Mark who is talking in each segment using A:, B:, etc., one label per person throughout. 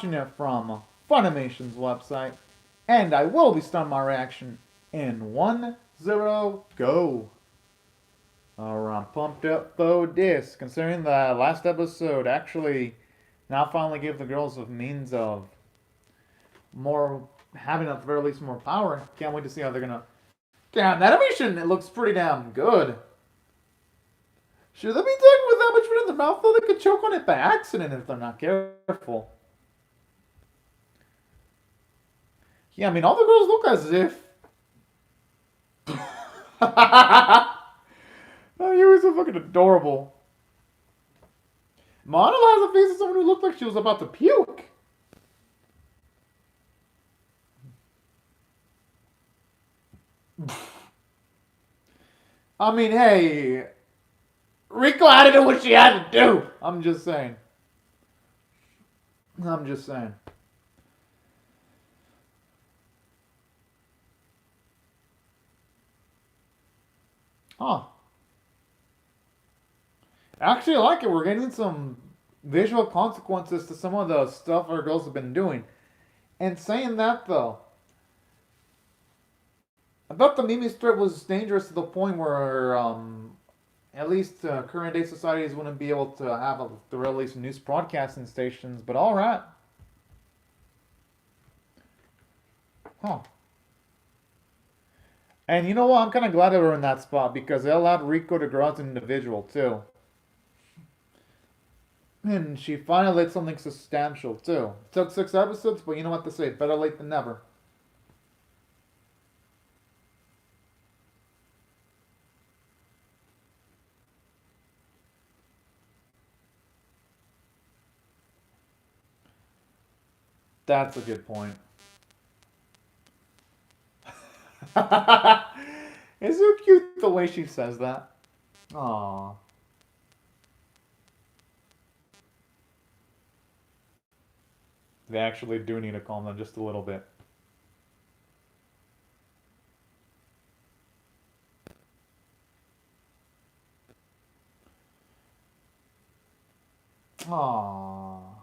A: it from Funimation's website, and I will be starting my reaction in 1-0 go. I'm pumped up for this, considering the last episode actually now finally gave the girls a means of more, having at the very least more power. Can't wait to see how they're gonna. Damn, that animation, it looks pretty damn good. Should they be taken with that much food in their mouth though? They could choke on it by accident if they're not careful. Yeah, I mean, all the girls look as if. Oh, you were so fucking adorable. Monala has a face of someone who looked like she was about to puke. I mean, hey, Rico had to do what she had to do. I'm just saying. Oh. Actually, I like it. We're getting some visual consequences to some of the stuff our girls have been doing. And saying that, though, I thought the Mimi strip was dangerous to the point where, at least current day societies wouldn't be able to have the release news broadcasting stations. But all right. Huh. And you know what? I'm kind of glad they were in that spot because it allowed Rico to grow as an individual, too. And she finally did something substantial, too. It took 6 episodes, but you know what to say. Better late than never. That's a good point. It's so cute the way she says that. Aww. They actually do need to calm down just a little bit. Aww.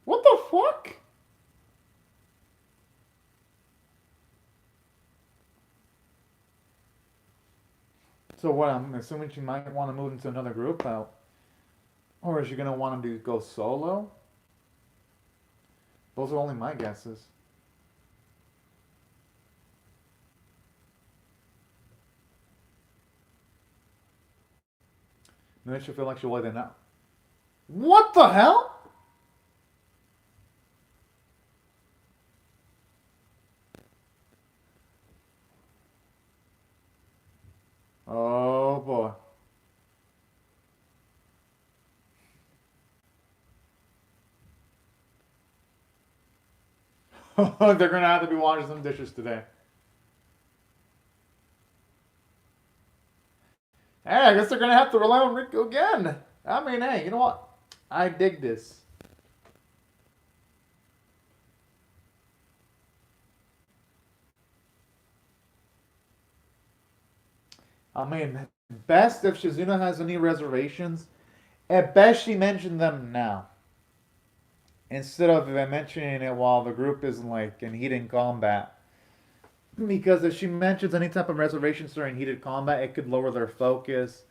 A: What the fuck? So what? I'm assuming she might want to move into another group out. Or is she going to want him to go solo? Those are only my guesses. Maybe she'll feel like she'll lay there now. What the hell? Oh boy. They're gonna have to be washing some dishes today. Hey, I guess they're gonna have to rely on Rico again. I mean, hey, you know what? I dig this. I mean, best if Shizuna has any reservations, at best she mentioned them now. Instead of mentioning it while the group is like in heated combat. Because if she mentions any type of reservations during heated combat, it could lower their focus.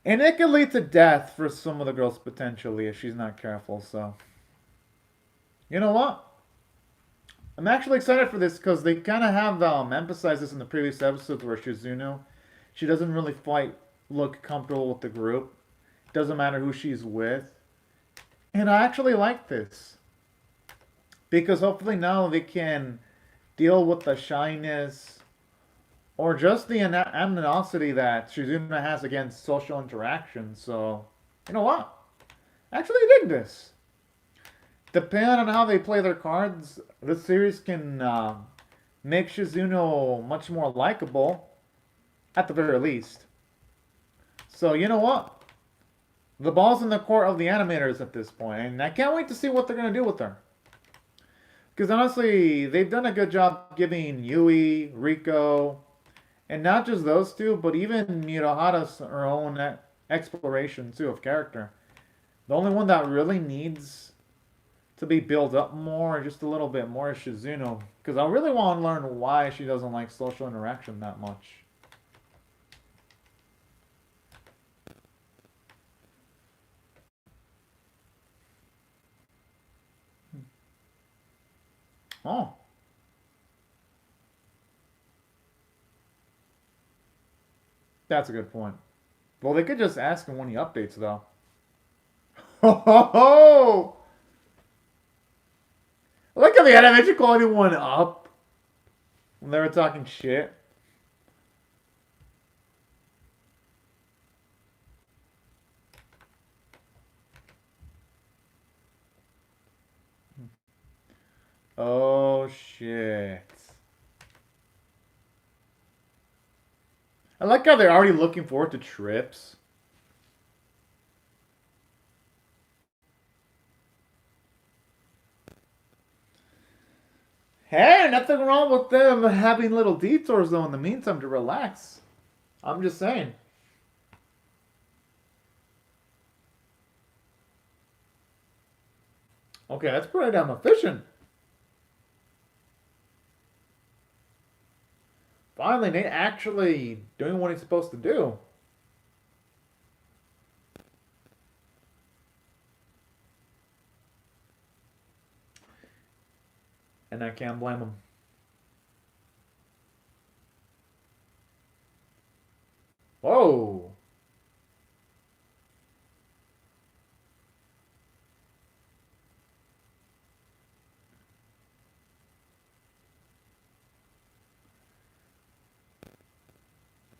A: And it could lead to death for some of the girls potentially if she's not careful, so. You know what? I'm actually excited for this because they kind of have emphasized this in the previous episodes where Shizuno, she doesn't really look comfortable with the group. Doesn't matter who she's with. And I actually like this. Because hopefully now they can deal with the shyness or just the animosity that Shizuna has against social interaction. So, you know what? I actually dig this. Depending on how they play their cards, this series can make Shizuno much more likable, at the very least. So, you know what? The ball's in the court of the animators at this point, and I can't wait to see what they're going to do with her. Because honestly, they've done a good job giving Yui, Rico, and not just those two, but even Murahara's her own exploration too of character. The only one that really needs to be built up more, just a little bit more, is Shizuno. Because I really want to learn why she doesn't like social interaction that much. Oh. That's a good point. Well, they could just ask him when he updates, though. Ho ho ho! I like how they had to mention call anyone up when they were talking shit. Oh shit. I like how they're already looking forward to trips. Hey, nothing wrong with them having little detours though in the meantime to relax. I'm just saying. Okay, that's pretty damn efficient. Finally, Nate actually doing what he's supposed to do. And I can't blame him. Whoa.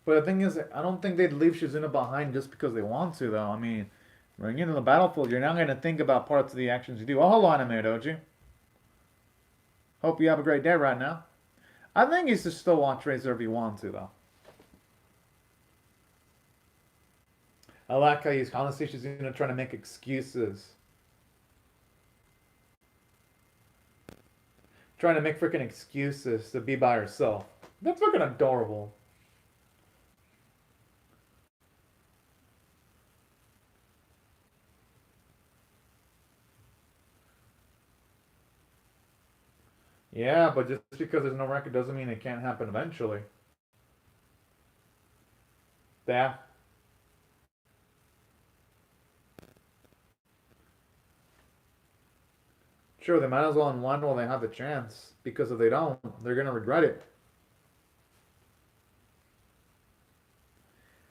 A: But the thing is, I don't think they'd leave Shizuna behind just because they want to, though. I mean, when you're in the battlefield, you're not going to think about parts of the actions you do. Oh, hello, Anime Doji. Hope you have a great day right now. I think you should still watch Razor if you want to, though. I like how he's honestly Shizuna trying to make excuses. Trying to make freaking excuses to be by herself. That's freaking adorable. Yeah, but just because there's no record doesn't mean it can't happen eventually. Yeah. Sure, they might as well unwind while they have the chance. Because if they don't, they're gonna regret it.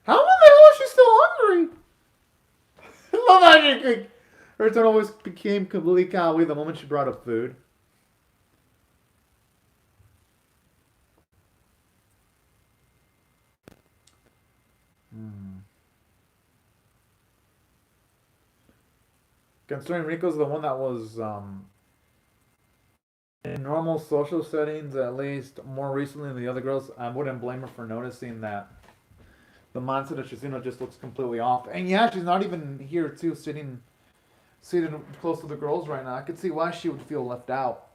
A: How in the hell is she still hungry? I love how her tone always became completely cowardly the moment she brought up food. Hmm. Considering Rico's the one that was in normal social settings, at least more recently than the other girls, I wouldn't blame her for noticing that the mindset of Shizuna just looks completely off. And yeah, she's not even here too, seated close to the girls right now. I could see why she would feel left out.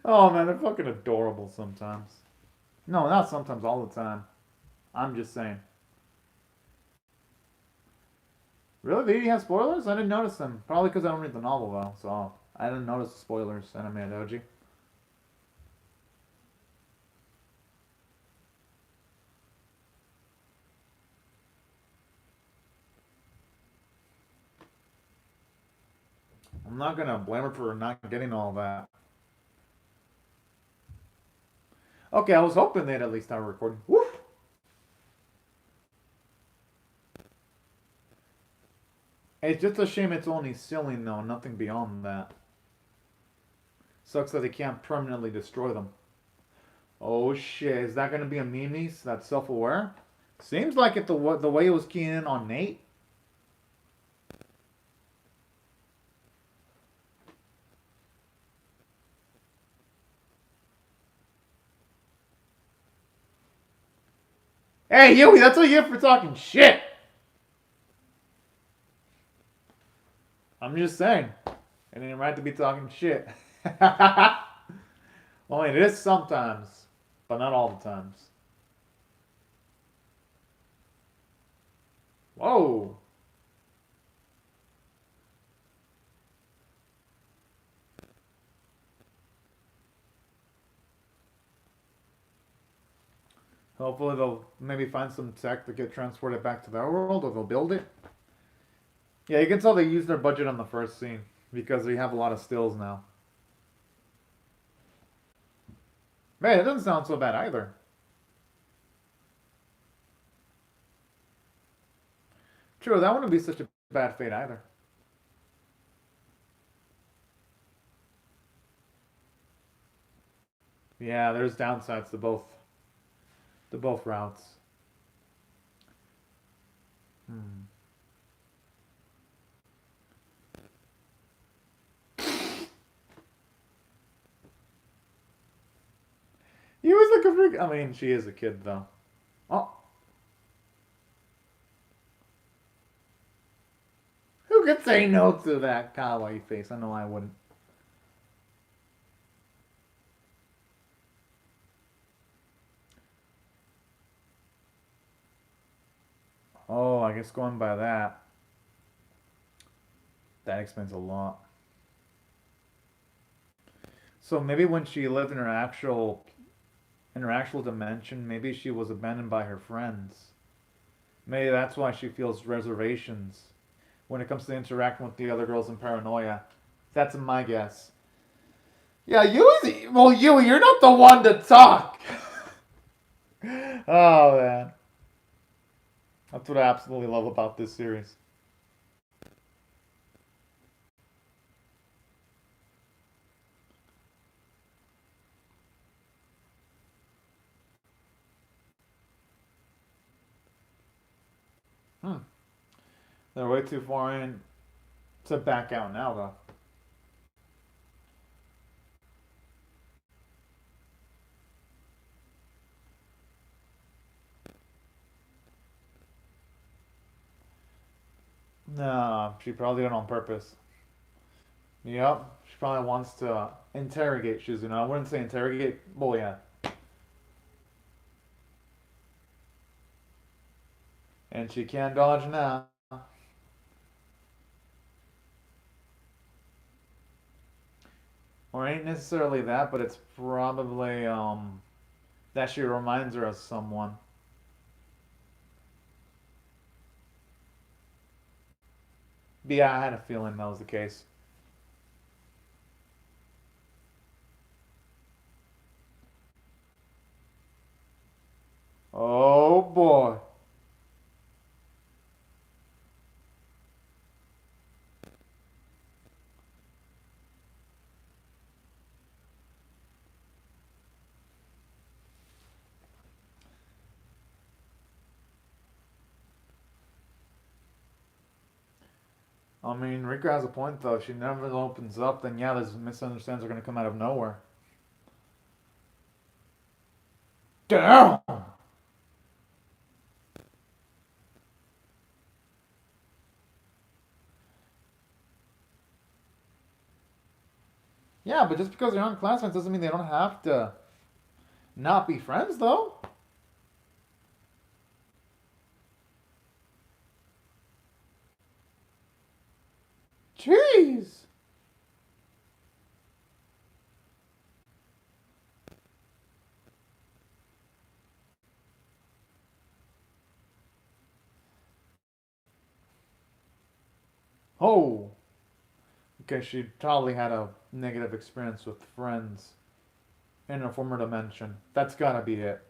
A: Oh man, they're fucking adorable sometimes. No, not sometimes, all the time. I'm just saying. Really? They have spoilers? I didn't notice them. Probably because I don't read the novel well, so I didn't notice the spoilers, Anime Doji. I'm not gonna blame her for not getting all that. Okay, I was hoping they'd at least start recording. Woo! It's just a shame it's only ceiling though, nothing beyond that. Sucks that they can't permanently destroy them. Oh shit, is that gonna be a Mimi's that's self-aware? Seems like it the way it was keying in on Nate. Hey, Yui, that's what you get for talking shit. I'm just saying. It ain't right to be talking shit. Well, it is sometimes, but not all the times. Whoa. Hopefully they'll maybe find some tech to get transported back to their world, or they'll build it. Yeah, you can tell they used their budget on the first scene because they have a lot of stills now. Man, it doesn't sound so bad either. True, that wouldn't be such a bad fate either. Yeah, there's downsides to both routes. Hmm. He was like a freak. I mean, she is a kid though. Oh, who could say no to that kawaii face? I know I wouldn't. Oh, I guess going by that, that explains a lot. So maybe when she lived in her actual dimension, maybe she was abandoned by her friends. Maybe that's why she feels reservations when it comes to interacting with the other girls in paranoia. That's my guess. Yeah, you're not the one to talk. Oh man, that's what I absolutely love about this series. Hmm. They're way too far in to back out now, though. No, she probably did it on purpose. Yep, she probably wants to interrogate Shizuna. I wouldn't say interrogate. Well, yeah. And she can't dodge now. Or ain't necessarily that, but it's probably that she reminds her of someone. But yeah, I had a feeling that was the case. Oh boy. I mean, Rika has a point though. If she never opens up, then yeah, those misunderstandings are gonna come out of nowhere. Damn. Yeah, but just because they're on classmates doesn't mean they don't have to not be friends, though. Jeez. Oh. Okay, she probably had a negative experience with friends in a former dimension. That's gotta be it.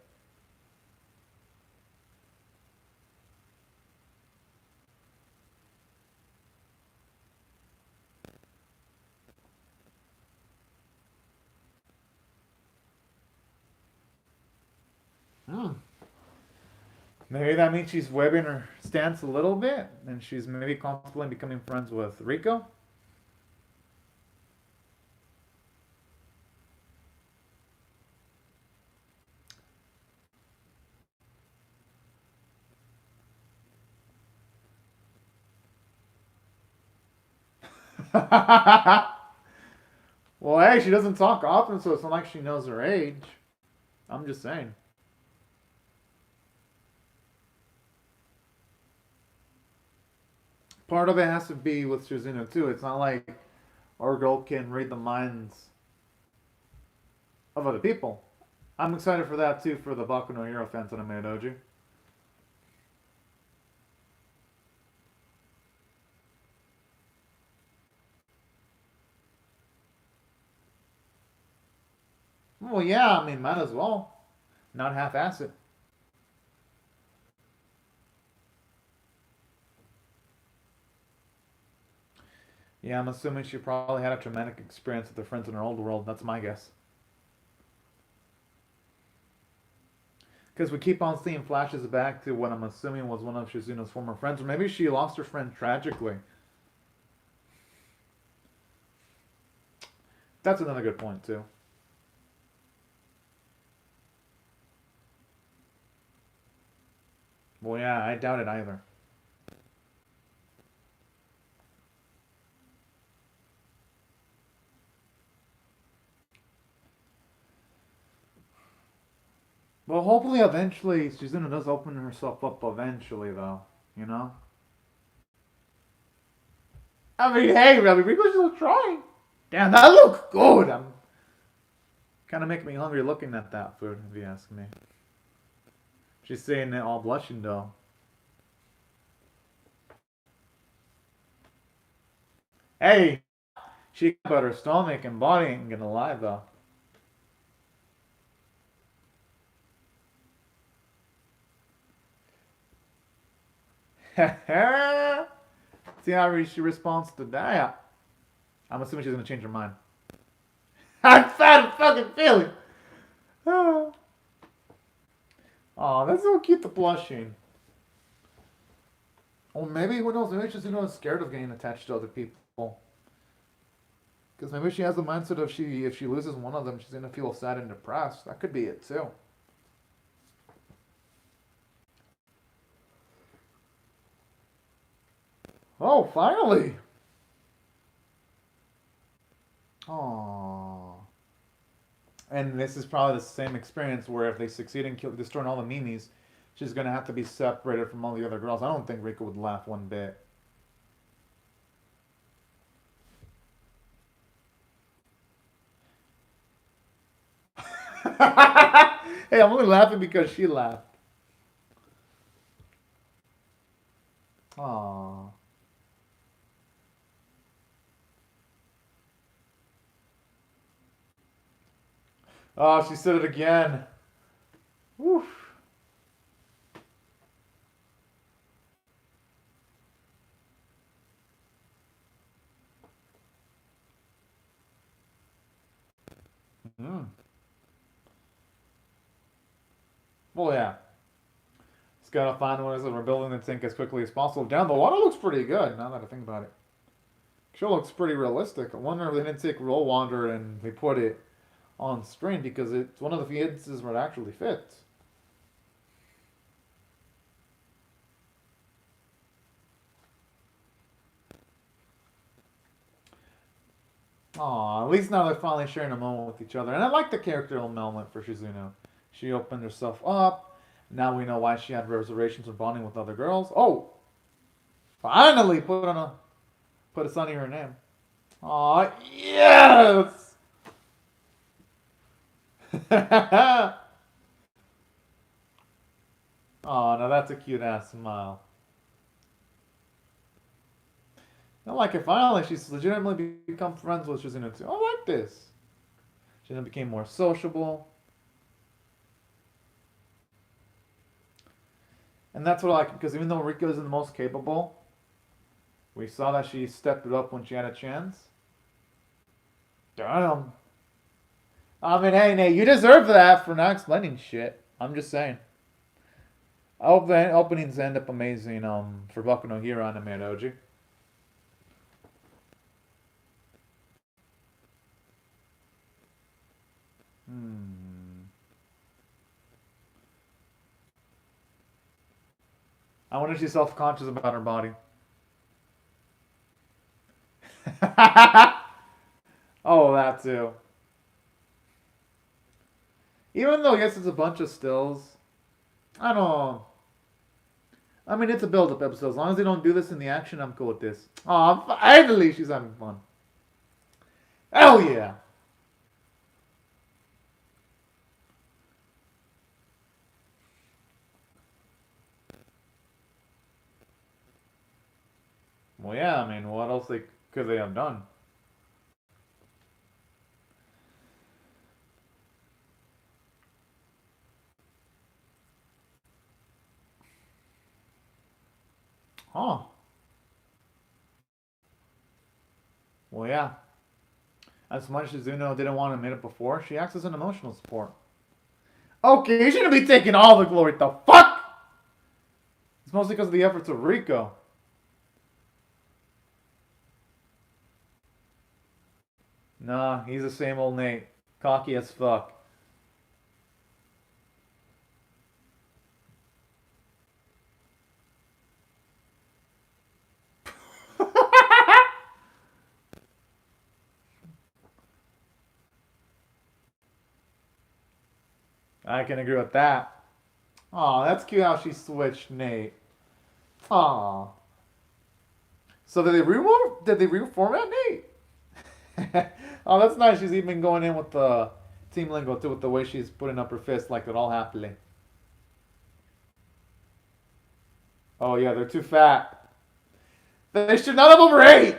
A: Hmm. Maybe that means she's webbing her stance a little bit, and she's maybe contemplating becoming friends with Rico. Well, hey, she doesn't talk often, so it's not like she knows her age. I'm just saying. Part of it has to be with Shizuna too. It's not like our girl can read the minds of other people. I'm excited for that too for the Baku no Hero fans that I made, Oji. Well, yeah, I mean, might as well. Not half-ass it. Yeah, I'm assuming she probably had a traumatic experience with her friends in her old world. That's my guess. Because we keep on seeing flashes back to what I'm assuming was one of Shizuna's former friends, or maybe she lost her friend tragically. That's another good point too. Well, yeah, I doubt it either. Well, hopefully, eventually, Shizuna does open herself up. Eventually, though, you know. I mean, hey, I mean, Rico's still trying. Damn, that looks good. I'm kind of making me hungry looking at that food, if you ask me. She's saying it all blushing though. Hey, she got her stomach and body ain't gonna lie though. See how she responds to that. I'm assuming she's gonna change her mind. I'm fat fucking feeling. Oh, that's so cute. The blushing. Or maybe who knows? Maybe she's scared of getting attached to other people. Because maybe she has the mindset of if she loses one of them, she's gonna feel sad and depressed. That could be it too. Oh, finally! Aww. And this is probably the same experience where if they succeed in destroying all the Mimis, she's gonna have to be separated from all the other girls. I don't think Rika would laugh one bit. Hey, I'm only laughing because she laughed. Aww. Oh, she said it again. Woof. Mm. Well, yeah. Just gotta find one as we're building the tank as quickly as possible. Down the water looks pretty good now that I think about it. Sure looks pretty realistic. I wonder if they didn't take Roll Wander and they put it on screen because it's one of the few instances where it actually fits. Aw, at least now they're finally sharing a moment with each other. And I like the character moment for Shizuno. She opened herself up. Now we know why she had reservations for bonding with other girls. Oh, finally put a son in her name. Aw, yes! Oh, now that's a cute ass smile. I like it. Finally, she's legitimately become friends with Shizuno too. I like this. She then became more sociable. And that's what I like, because even though Rika isn't the most capable, we saw that she stepped it up when she had a chance. Damn. I mean, hey, Nate, you deserve that for not explaining shit. I'm just saying. I hope the openings end up amazing for Boku no Hero anime Doji. Hmm. I wonder if she's self-conscious about her body. Oh, that too. Even though, yes, it's a bunch of stills, I don't know. I mean, it's a build-up episode. As long as they don't do this in the action, I'm cool with this. Oh, finally, she's having fun. Hell yeah! Well, yeah. I mean, what else could they have done? Huh? Well, yeah. As much as Uno didn't want to admit it before, she acts as an emotional support. Okay, you shouldn't be taking all the glory. The fuck? It's mostly because of the efforts of Rico. Nah, he's the same old Nate. Cocky as fuck. I can agree with that. Aw, that's cute how she switched Nate. Aw. So did they reformat Nate? Oh, that's nice. She's even going in with the team lingo too, with the way she's putting up her fist like it all happily. Oh yeah, they're too fat. They should not have overate.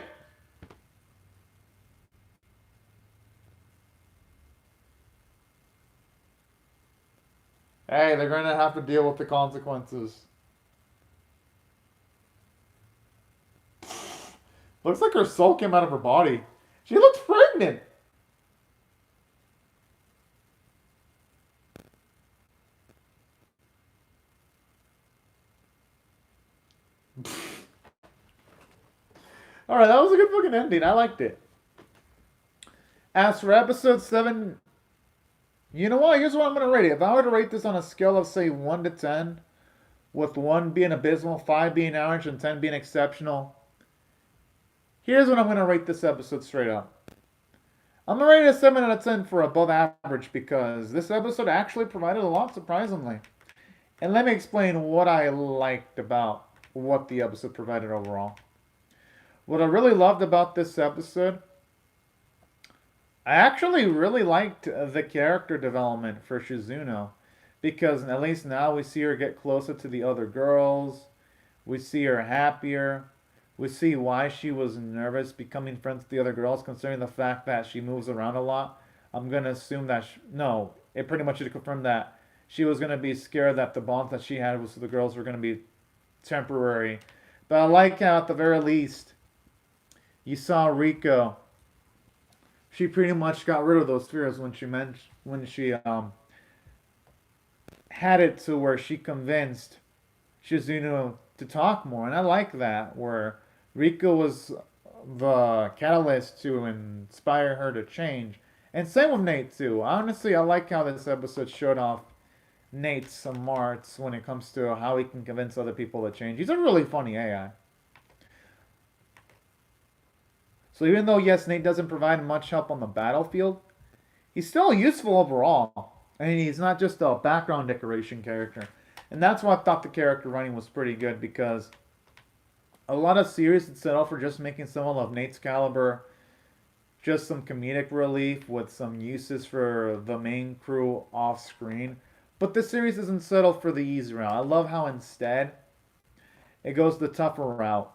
A: Hey, they're gonna have to deal with the consequences. Looks like her soul came out of her body. She looks pregnant. All right, that was a good fucking ending. I liked it. As for episode 7, you know what? Here's what I'm going to rate it. If I were to rate this on a scale of, say, 1 to 10, with 1 being abysmal, 5 being average, and 10 being exceptional, here's what I'm going to rate this episode straight up. I'm going to rate it a 7 out of 10 for above average because this episode actually provided a lot, surprisingly. And let me explain what I liked about what the episode provided overall. What I really loved about this episode, I actually really liked the character development for Shizuno. Because at least now we see her get closer to the other girls. We see her happier. We see why she was nervous becoming friends with the other girls, considering the fact that she moves around a lot. I'm going to assume that, no, it pretty much should confirm that she was going to be scared that the bonds that she had with the girls were going to be temporary. But I like how, at the very least, you saw Rico. She pretty much got rid of those fears when she had it to where she convinced Shizuno to talk more, and I like that where Rico was the catalyst to inspire her to change, and same with Nate too. Honestly, I like how this episode showed off Nate's smarts when it comes to how he can convince other people to change. He's a really funny AI. So even though, yes, Nate doesn't provide much help on the battlefield, he's still useful overall. And he's not just a background decoration character. And that's why I thought the character writing was pretty good, because a lot of series had settled for just making someone of Nate's caliber just some comedic relief with some uses for the main crew off screen. But this series isn't settled for the easy route. I love how instead it goes the tougher route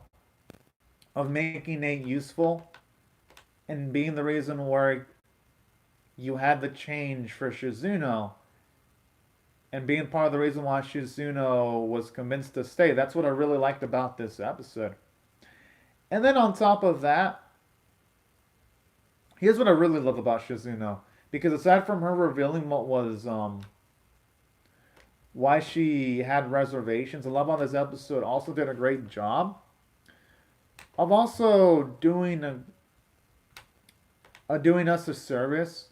A: of making Nate useful and being the reason where you had the change for Shizuno and being part of the reason why Shizuno was convinced to stay. That's what I really liked about this episode. And then on top of that, here's what I really love about Shizuno. Because aside from her revealing what was why she had reservations, I love how this episode also did a great job of also doing us a service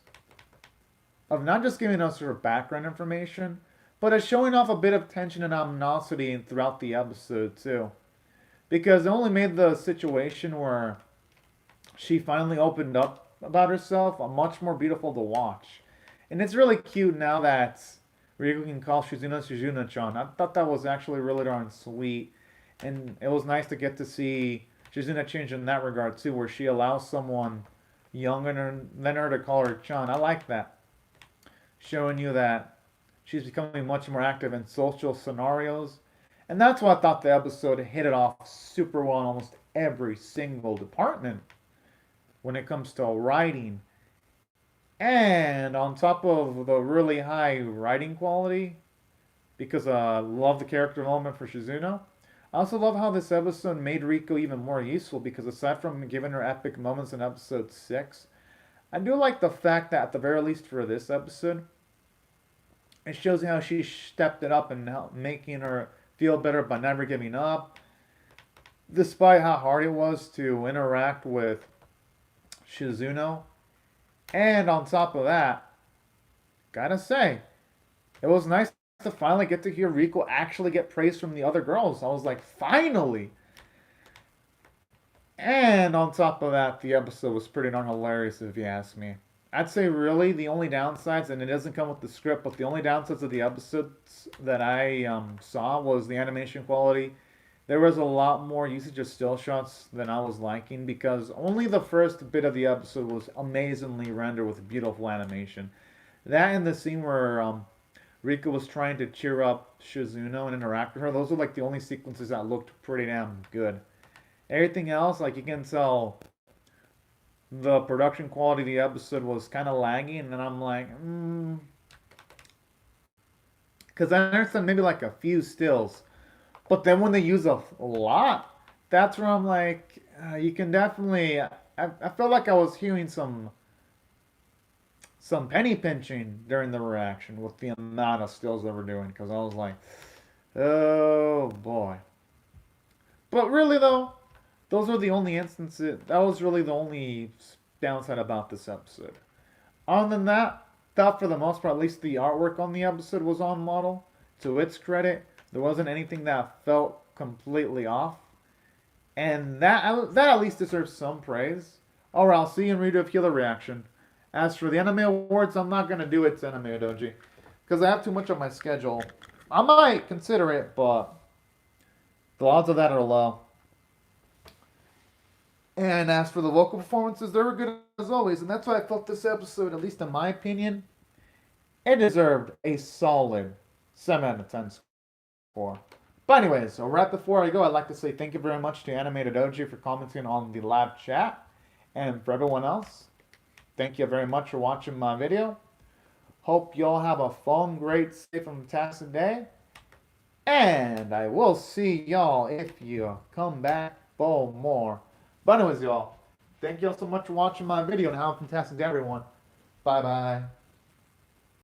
A: of not just giving us her background information, but of showing off a bit of tension and ominosity throughout the episode too. Because it only made the situation where she finally opened up about herself, much more beautiful to watch. And it's really cute now that Riku can call Shizuna Shizuna-chan. I thought that was actually really darn sweet. And it was nice to get to see Shizuna change in that regard too, where she allows someone younger than her to call her Chan. I like that. Showing you that she's becoming much more active in social scenarios. And that's why I thought the episode hit it off super well in almost every single department when it comes to writing. And on top of the really high writing quality, because I love the character development for Shizuno, I also love how this episode made Riko even more useful because aside from giving her epic moments in episode 6, I do like the fact that at the very least for this episode, it shows how she stepped it up and making her feel better by never giving up, despite how hard it was to interact with Shizuno. And on top of that, gotta say, it was nice to finally get to hear Riko actually get praise from the other girls. I was like, finally! And on top of that, the episode was pretty darn hilarious if you ask me. I'd say really the only downsides, and it doesn't come with the script, but the only downsides of the episodes that I saw was the animation quality. There was a lot more usage of still shots than I was liking because only the first bit of the episode was amazingly rendered with beautiful animation. That and the scene where Rika was trying to cheer up Shizuno and interact with her, those were like the only sequences that looked pretty damn good. Everything else, like you can tell, the production quality of the episode was kind of laggy, and then I'm like, because I understand maybe like a few stills, but then when they use a lot, that's where I'm like, you can definitely. I felt like I was hearing some penny pinching during the reaction with the amount of stills they were doing, because I was like, oh boy. But really though, those are the only instances. That was really the only downside about this episode. Other than that, thought for the most part, at least the artwork on the episode was on model. To its credit, there wasn't anything that felt completely off, and that at least deserves some praise. Alright, I'll see you in Redo of Healer reaction. As for the anime awards, I'm not gonna do it to Anime Doji because I have too much on my schedule. I might consider it, but the odds of that are low. And as for the vocal performances, they were good as always, and that's why I felt this episode, at least in my opinion, it deserved a solid 7 out of 10 score. But anyways, so right before I go, I'd like to say thank you very much to Animated Doji for commenting on the live chat, and for everyone else, thank you very much for watching my video. Hope y'all have a fun, great, safe, and fantastic day. And I will see y'all if you come back for more. But anyways, y'all, thank y'all so much for watching my video, and have a fantastic day, everyone. Bye-bye.